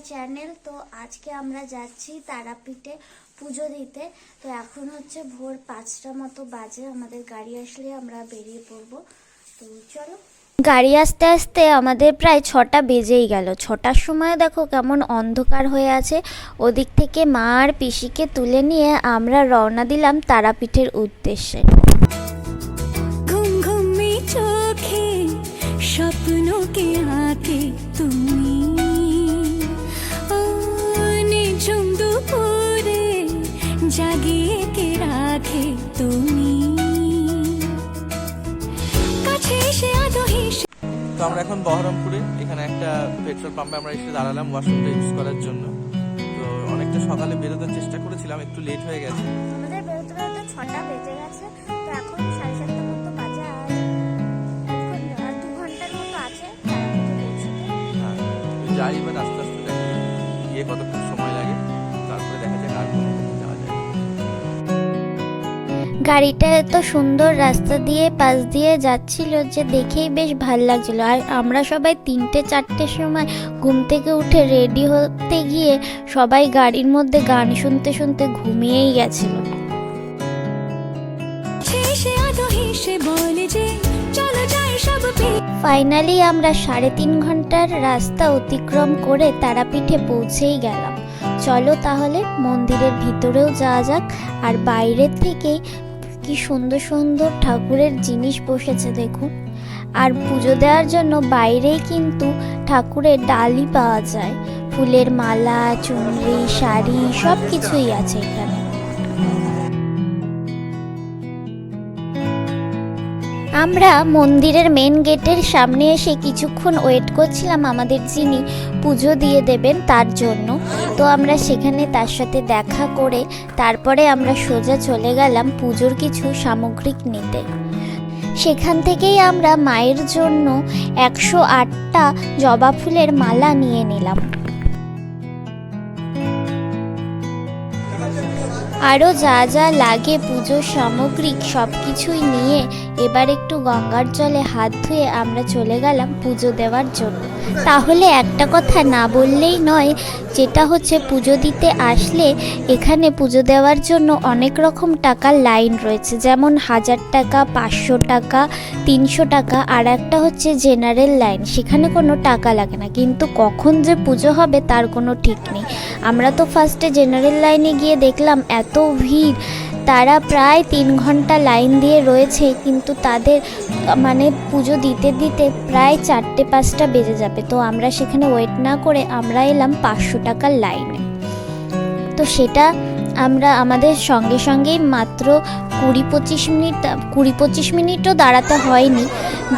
Channel. তো আজকে আমরা যাচ্ছি তারাপীঠে পুজো দিতে। তো এখন হচ্ছে ভোর 5টা মতো বাজে। আমাদের গাড়ি আসলে আমরা বেরিয়ে পড়বো। তো চলো। গাড়ি আসতে আসতে আমাদের প্রায় 6টা বেজেই গেল। 6টার সময় দেখো কেমন অন্ধকার হয়ে আছে। ওদিক থেকে মা আর পিসিকে তুলে নিয়ে আমরা রওনা দিলাম তারাপীঠের উদ্দেশ্যে। ঘুমঘুমি চোখে স্বপ্নকে আঁকে তুমি, নিঝুম দুপুরে জাগিয়ে কে রাখে তুমি, কাছে এসে আদহি। তো আমরা এখন বহরমপুরে, এখানে একটা পেট্রোল পাম্পে আমরা এসে দাঁড়ালাম ওয়াশরুমটা ইউজ করার জন্য। তো অনেকটা সকালে বেরোতে চেষ্টা করেছিলাম, একটু লেট হয়ে গেছে। আমাদের বেরোতে বেরোতে 6টা বেজে গেছে। তো এখন 7:30 মতো বাজে, আর 2 ঘন্টার মতো আছে তারাপীঠে পৌঁছতে। হ্যাঁ, যাই এবার আস্তে আস্তে দেখি গিয়ে কতক্ষণ সময় লাগে, তারপরে দেখা যাক আর কোনো যাওয়া যায়। গাড়িটা এত সুন্দর রাস্তা দিয়ে পাশ দিয়ে যাচ্ছিল যে দেখেই বেশ ভালো লাগছিল। আর আমরা সবাই 3টে-4টের সময় ঘুম থেকে উঠে রেডি হতে গিয়ে সবাই গাড়ির মধ্যে গান শুনতে শুনতে ঘুমিয়েই গেছিল। ফাইনালি আমরা 3.5 ঘন্টার রাস্তা অতিক্রম করে তারাপীঠে পৌঁছেই গেলাম। চলো তাহলে মন্দিরের ভিতরেও যাওয়া যাক। আর বাইরের থেকেই কি সুন্দর সুন্দর ঠাকুরের জিনিস বসেছে দেখুন। আর পুজো দেওয়ার জন্য বাইরেই কিন্তু ঠাকুরের ডালি পাওয়া যায়, ফুলের মালা, চুনরি, শাড়ি সব কিছুই আছে এখানে। আমরা মন্দিরের মেন গেটের সামনে এসে কিছুক্ষণ ওয়েট করছিলাম আমাদের যিনি পুজো দিয়ে দেবেন তার জন্য। তো আমরা সেখানে তার সাথে দেখা করে তারপরে আমরা সোজা চলে গেলাম পুজোর কিছু সামগ্রিক নিতে। সেখান থেকেই আমরা মায়ের জন্য 108টা জবা ফুলের মালা নিয়ে নিলাম। আরও যা যা লাগে পুজোর সামগ্রিক সব কিছুই নিয়ে এবার একটু গঙ্গার জলে হাত ধুয়ে আমরা চলে গেলাম পুজো দেওয়ার জন্য। তাহলে একটা কথা না বললেই নয়, যেটা হচ্ছে পুজো দিতে আসলে এখানে পুজো দেওয়ার জন্য অনেক রকম টাকার লাইন রয়েছে, যেমন 1000 টাকা, 500 টাকা, 300 টাকা। আর একটা হচ্ছে জেনারেল লাইন, সেখানে কোনো টাকা লাগে না, কিন্তু কখন যে পুজো হবে তার কোনো ঠিক নেই। আমরা তো ফার্স্টে জেনারেল লাইনে গিয়ে দেখলাম এত ভিড়, তারা প্রায় 3 ঘন্টা লাইন দিয়ে রয়েছে, কিন্তু তাদের মানে পুজো দিতে দিতে প্রায় 4টে-5টা বেজে যাবে। তো আমরা সেখানে ওয়েট না করে আমরা এলাম 500 টাকার লাইনে। তো সেটা আমরা আমাদের সঙ্গে সঙ্গেই মাত্র 20-25 মিনিটও দাঁড়াতে হয়নি,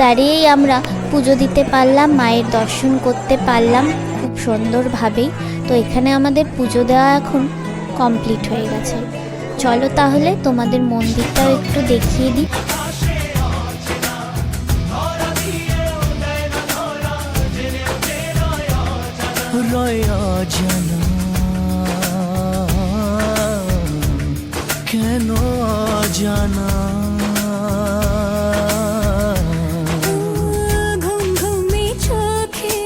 দাঁড়িয়েই আমরা পুজো দিতে পারলাম, মায়ের দর্শন করতে পারলাম খুব সুন্দরভাবেই। তো এখানে আমাদের পুজো দেওয়া এখন কমপ্লিট হয়ে গেছে। চলো তাহলে তোমাদের মন্দিরটাও একটু দেখিয়ে দিই। কেন জানা ঘুমঘুমি চোখে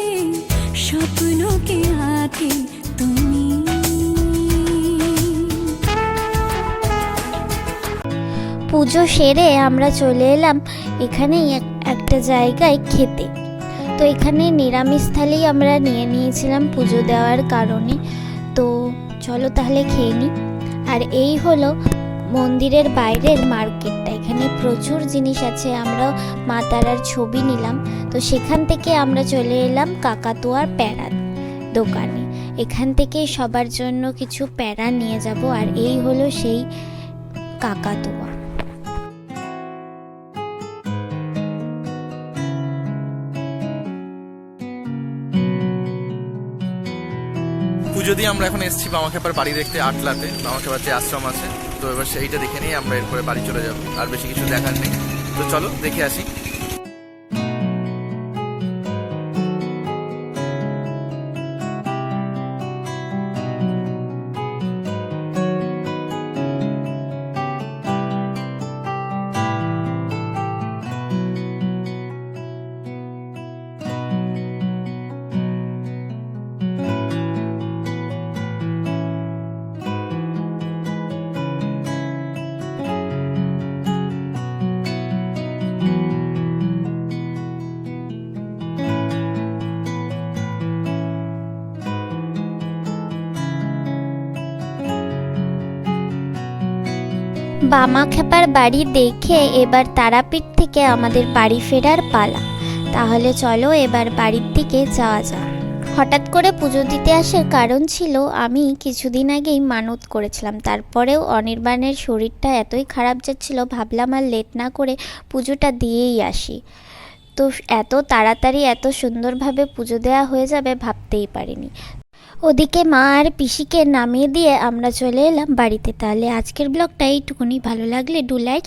স্বপ্নকে আঁকে তুমি। পুজো সেরে আমরা চলে এলাম এখানেই একটা জায়গায় খেতে। তো এখানে নিরামিষ থালি আমরা নিয়ে নিয়েছিলাম পুজো দেওয়ার কারণে। তো চলো তাহলে খেয়ে নিই। আর এই হলো মন্দিরের বাইরের মার্কেটটা, এখানে প্রচুর জিনিস আছে। আমরা মা তারার ছবি নিলাম। তো সেখান থেকে আমরা চলে এলাম কাকাতুয়ার প্যারার দোকানে। এখান থেকে সবার জন্য কিছু প্যারা নিয়ে যাব। আর এই হলো সেই কাকাতুয়া। পুজো দিয়ে আমরা এখন এসেছি বামাখ্যাপার বাড়ি দেখতে, আটলাতে বামাখ্যাপার যে আশ্রম আছে। তো এবার সেইটা দেখে নিয়ে আমরা এরপরে বাড়ি চলে যাবো, আর বেশি কিছু দেখার নেই। তো চলো দেখে আসি। বামা খেপার বাড়ি দেখে এবার তারাপীঠ থেকে আমাদের বাড়ি ফেরার পালা। তাহলে চলো এবার বাড়ির দিকে যাওয়া যাক। হঠাৎ করে পুজো দিতে আসার কারণ ছিল আমি কিছুদিন আগেই মানত করেছিলাম, তারপরেও অনির্বাণের শরীরটা এতই খারাপ যাচ্ছিল, ভাবলাম আর লেট না করে পুজোটা দিয়েই আসি। তো এত তাড়াতাড়ি এত সুন্দরভাবে পুজো দেওয়া হয়ে যাবে ভাবতেই পারিনি। ওদিকে মা আর পিসিকে নামিয়ে দিয়ে আমরা চলে এলাম বাড়িতে। তাহলে আজকের ব্লগটা এইটুকুনি, ভালো লাগলে ডু লাইক